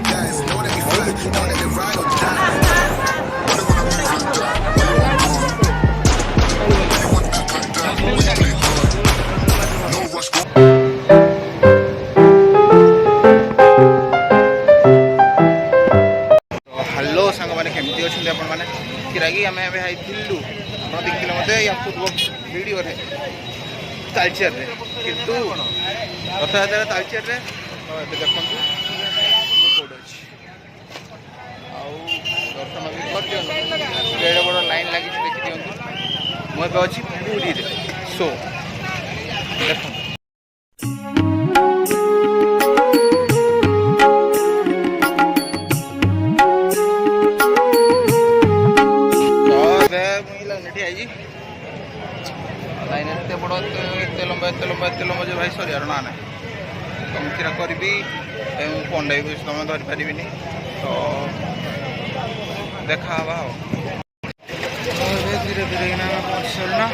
Hello सांग मैंने केमती अच्छा आपण मैंने किरागी आम देखिलु आप देखिले मत या पूर्व भिडियो तालचेर किंतु रथयात्रा तालचेर देखु कौट अच्छी दर्शन भी कर बड़ लाइन लगी देखी दिखाँ मुझे अच्छी पूरी सो देख लाइन एत बड़ एत लंबा जो भाई सर ना ना तो मुझे करी फोन भी तुम धरी पारि तो देखा धीरे धीरे पहुँच सारा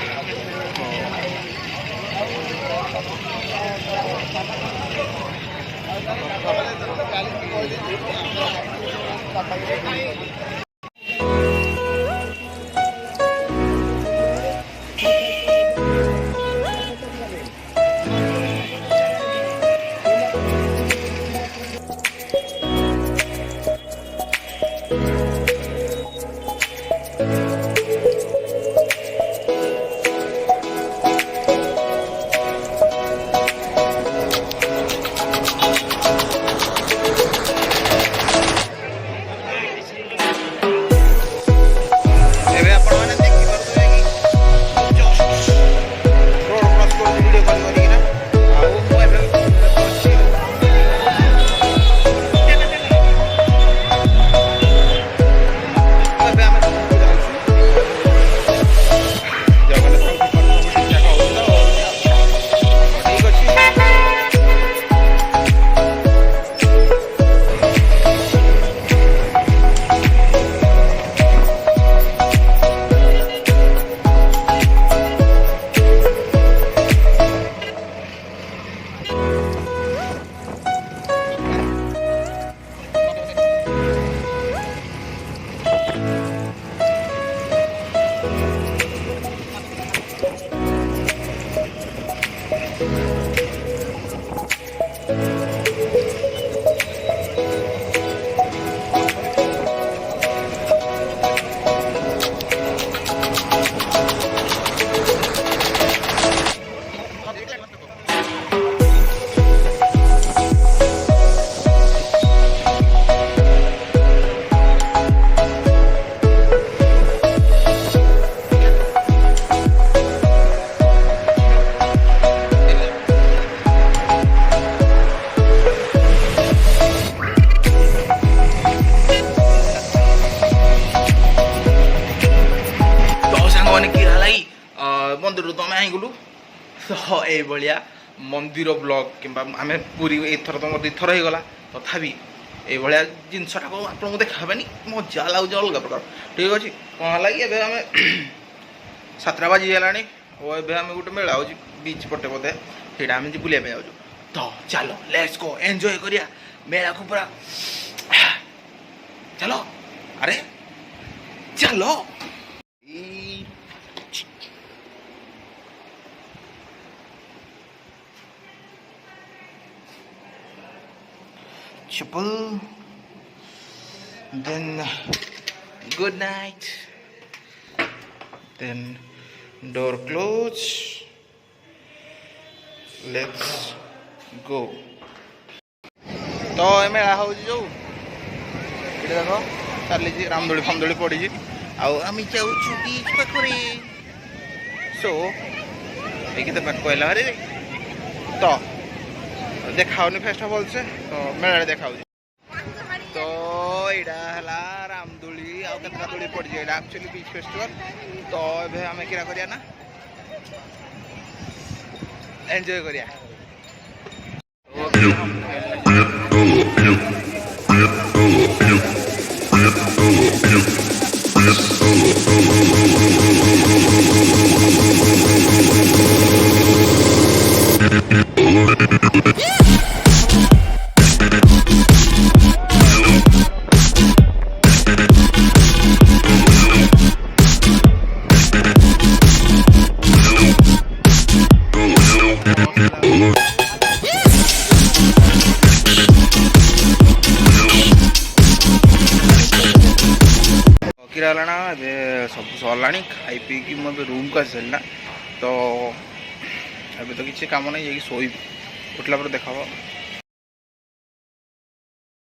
मंदिर तो आम गलु तो ये मंदिर ब्लॉग कि आम पूरी एथर तो मोदी थर होगला तथापि ये जिनसटा को आपको देखाबी मजा लगे अलग प्रकार ठीक अच्छे कौन है आम 7टा बाजिगला और ये आम गोटे मेला हो बीच पटे बोधे से आम बुलाया जाऊँ तो चलो लेट्स गो एंजॉय करिया मेला को पूरा चलो अरे चलो chapel, then good night, then door close, let's go. तो मेला हो जो देख चली रामदोली फामदोली पड़ी आम जाऊँ बीच पाखे सो ये कहला अरे तो देखाऊनी फेस्टिवल से तो मेला देखा तो यहाँ रामदोली आउ केतना दोली पड़ जाए एक्चुअली बीच फेस्टिवल तो ये आम क्या करिया ना एंजॉय करिया किरा ना ए सब सरला खाई पीकी मुझे रूम को आसी ना तो अभी तो किसी कम नहीं जाकि शोब उठला पर देखा